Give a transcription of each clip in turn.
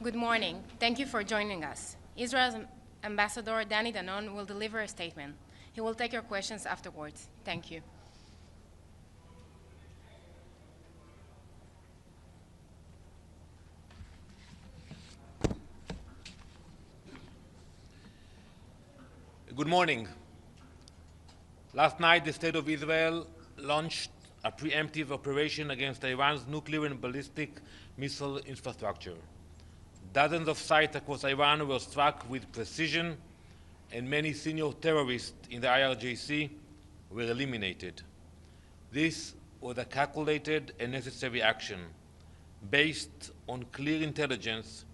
Good morning. Thank you for joining us. Israel's Ambassador Danny Danon will deliver a statement. He will take your questions afterwards. Thank you. Good morning. Last night, the State of Israel launched a preemptive operation against Iran's nuclear and ballistic missile infrastructure. Dozens of sites across Iran were struck with precision, and many senior terrorists in the IRGC were eliminated. This was a calculated and necessary action based on clear intelligence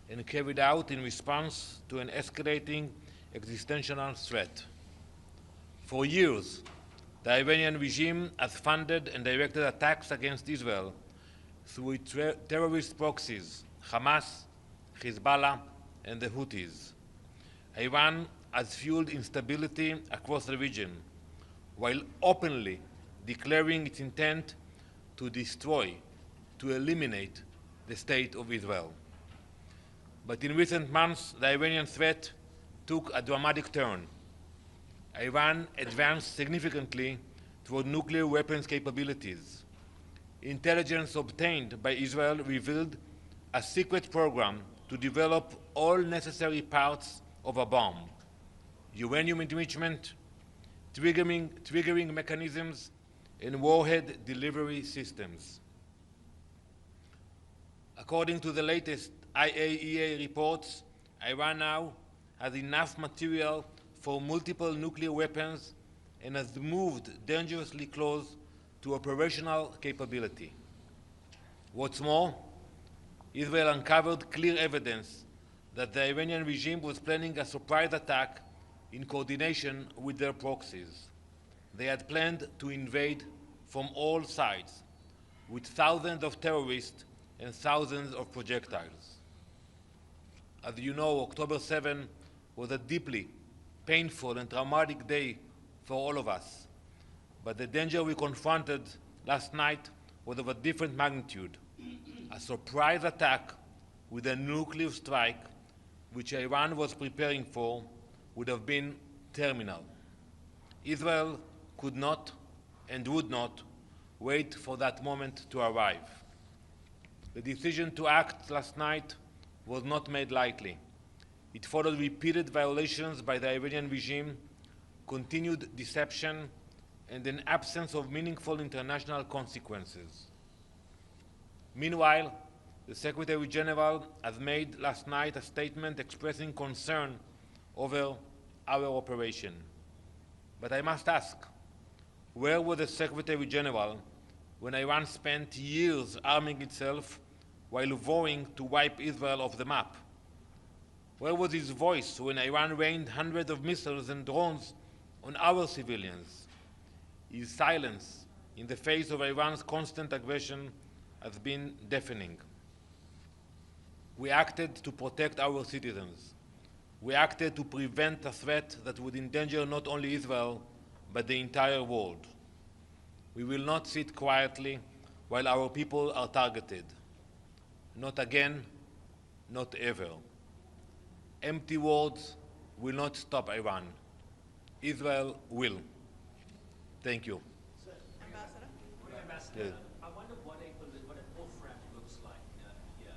and carried out in response to an escalating existential threat. For years, the Iranian regime has funded and directed attacks against Israel through its terrorist proxies, Hamas, Hezbollah, and the Houthis. Iran has fueled instability across the region, while openly declaring its intent to destroy, to eliminate the State of Israel. But in recent months, the Iranian threat took a dramatic turn. Iran advanced significantly toward nuclear weapons capabilities. Intelligence obtained by Israel revealed a secret program to develop all necessary parts of a bomb: uranium enrichment, triggering mechanisms, and warhead delivery systems. According to the latest IAEA reports, Iran now has enough material for multiple nuclear weapons and has moved dangerously close to operational capability. What's more, Israel uncovered clear evidence that the Iranian regime was planning a surprise attack in coordination with their proxies. They had planned to invade from all sides, with thousands of terrorists and thousands of projectiles. As you know, October 7 was a deeply painful and traumatic day for all of us. But the danger we confronted last night was of a different magnitude. A surprise attack with a nuclear strike, which Iran was preparing for, would have been terminal. Israel could not and would not wait for that moment to arrive. The decision to act last night was not made lightly. It followed repeated violations by the Iranian regime, continued deception, and an absence of meaningful international consequences. Meanwhile, the Secretary General has made last night a statement expressing concern over our operation. But I must ask, where was the Secretary General when Iran spent years arming itself while vowing to wipe Israel off the map? Where was his voice when Iran rained hundreds of missiles and drones on our civilians? His silence in the face of Iran's constant aggression has been deafening. We acted to protect our citizens. We acted to prevent a threat that would endanger not only Israel, but the entire world. We will not sit quietly while our people are targeted. Not again, not ever. Empty words will not stop Iran. Israel will. Thank you. Ambassador, I wonder what an off-ramp looks like here.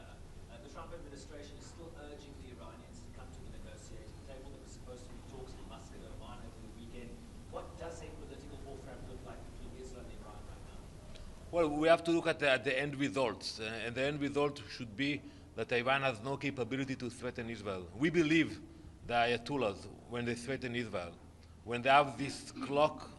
The Trump administration is still urging the Iranians to come to the negotiating table. There was supposed to be talks in Muscat, Oman over the weekend. What does a political off-ramp look like between Israel and Iran right now? Well, we have to look at the end results, and the end result should be that Iran has no capability to threaten Israel. We believe the Ayatollahs when they threaten Israel. When they have this clock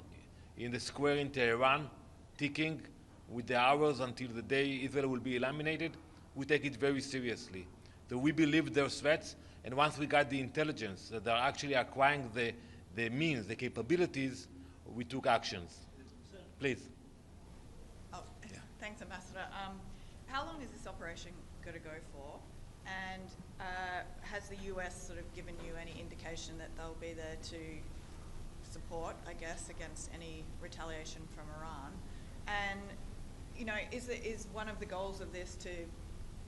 in the square in Tehran ticking with the hours until the day Israel will be eliminated, we take it very seriously. So we believe their threats, and once we got the intelligence that they're actually acquiring the means, the capabilities, we took actions. Please. Oh, yeah. Thanks, Ambassador. How long is this operation going to go for? And has the US sort of given you any indication that they'll be there to support, I guess, against any retaliation from Iran? And, you know, is one of the goals of this to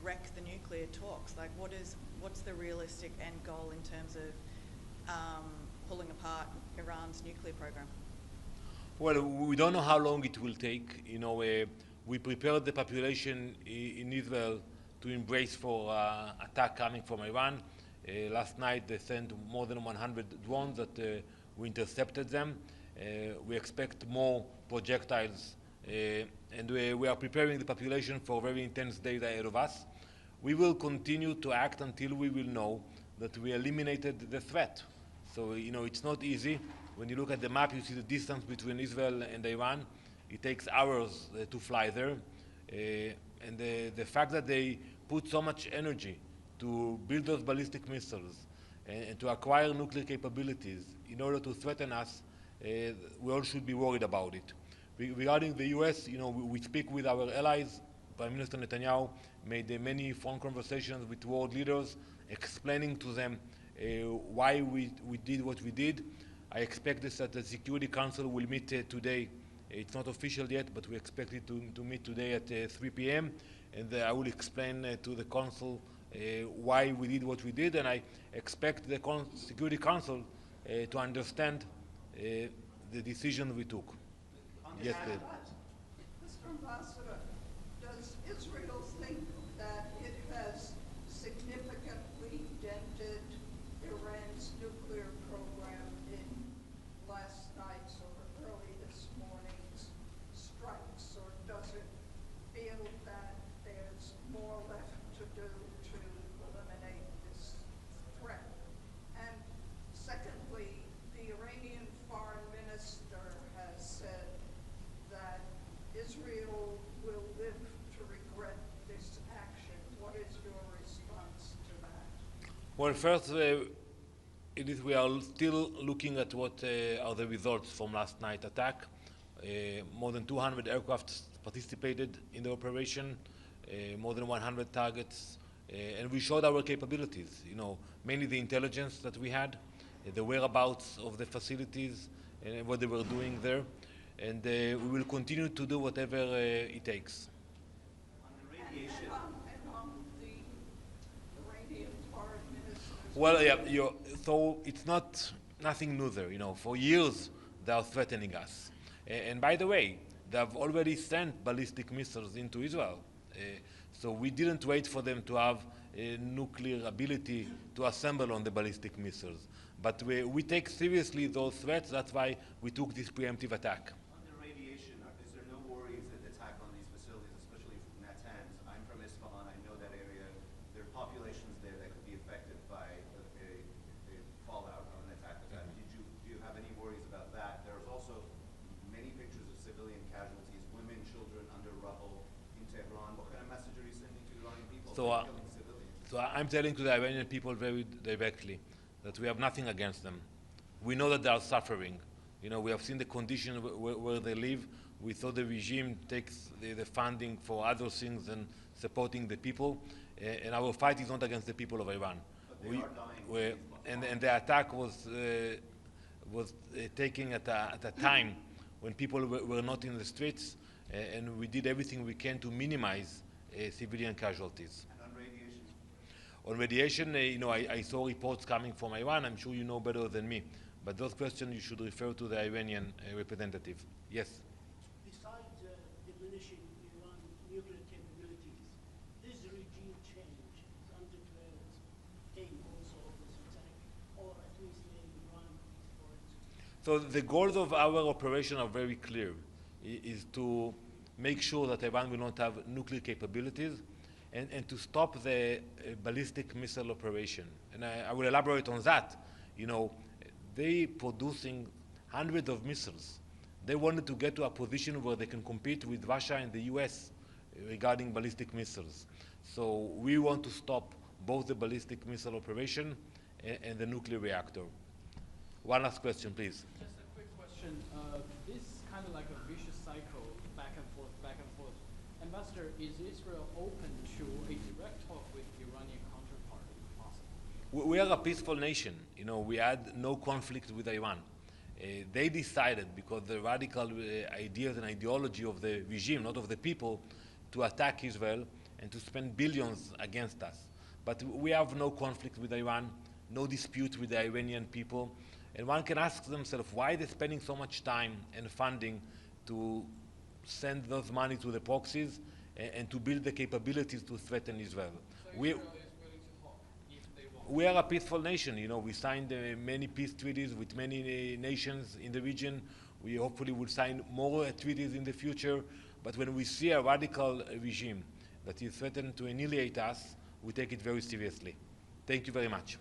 wreck the nuclear talks? Like, what's the realistic end goal in terms of pulling apart Iran's nuclear program? Well, we don't know how long it will take. We prepared the population in Israel to embrace for attack coming from Iran. Last night they sent more than 100 drones that we intercepted them. We expect more projectiles, and we are preparing the population for very intense days ahead of us. We will continue to act until we will know that we eliminated the threat. So, it's not easy. When you look at the map, you see the distance between Israel and Iran. It takes hours to fly there. And the fact that they put so much energy to build those ballistic missiles and to acquire nuclear capabilities in order to threaten us, we all should be worried about it. Regarding the US, we speak with our allies. Prime Minister Netanyahu made many phone conversations with world leaders, explaining to them why we did what we did. I expect this that the Security Council will meet today. It's not official yet, but we expect it to meet today at 3 p.m. And I will explain to the Council why we did what we did, and I expect the Security Council to understand the decision we took. Yes, Dave. Mr. Ambassador, does Israel think that it has significantly dented Iran's nuclear program in last night's or early this morning's strikes, or does it feel that there's more left to do to eliminate this threat? And secondly, the Iranian foreign minister has said that Israel will live to regret this action. What is your response to that? Well, first, we are still looking at what are the results from last night's attack. More than 200 aircraft participated in the operation, more than 100 targets, and we showed our capabilities, mainly the intelligence that we had, the whereabouts of the facilities, and what they were doing there. And we will continue to do whatever it takes. On the radiation. And on the Iranian foreign minister's Well, yeah, so it's nothing new there. For years they are threatening us. And by the way, they have already sent ballistic missiles into Israel. So we didn't wait for them to have nuclear ability to assemble on the ballistic missiles. But we take seriously those threats. That's why we took this preemptive attack. On the radiation, is there no worries that attack on these facilities, especially from Natanz? I'm from Isfahan. I know that area. There are populations there that could be affected by a fallout of an attack like that. Do you have any worries about that? There's also many pictures of civilian casualties, women, children under rubble in Tehran. What kind of message are you sending to Iranian people? So, Killing civilians? So I'm telling to the Iranian people very directly that we have nothing against them. We know that they are suffering. We have seen the condition where they live. We saw the regime takes the funding for other things than supporting the people. And our fight is not against the people of Iran. But they are dying. And the attack was taken at a time when people were not in the streets, and we did everything we can to minimize civilian casualties. And on radiation? On radiation, I saw reports coming from Iran. I'm sure you know better than me. But those questions you should refer to the Iranian representative. Yes? Besides diminishing Iran's nuclear capabilities, this regime change is undeclared aim also of this attack, or at least in Iran for it. So the goals of our operation are very clear. Is to make sure that Iran will not have nuclear capabilities and to stop the ballistic missile operation. And I will elaborate on that. They producing hundreds of missiles. They wanted to get to a position where they can compete with Russia and the US regarding ballistic missiles. So we want to stop both the ballistic missile operation and the nuclear reactor. One last question, please. Just a quick question. This kind of like a vicious cycle, back and forth, back and forth. Ambassador, is Israel open to a direct talk with the Iranian counterpart if possible? We are a peaceful nation. We had no conflict with Iran. They decided, because the radical ideas and ideology of the regime, not of the people, to attack Israel. and to spend billions against us. But we have no conflict with Iran, no dispute with the Iranian people, and one can ask themselves why they're spending so much time and funding to send those money to the proxies and to build the capabilities to threaten Israel. So Israel is willing to talk if they want. We are a peaceful nation. You know, we signed many peace treaties with many nations in the region. We hopefully will sign more treaties in the future. But when we see a radical regime that is threatened to annihilate us, we take it very seriously. Thank you very much.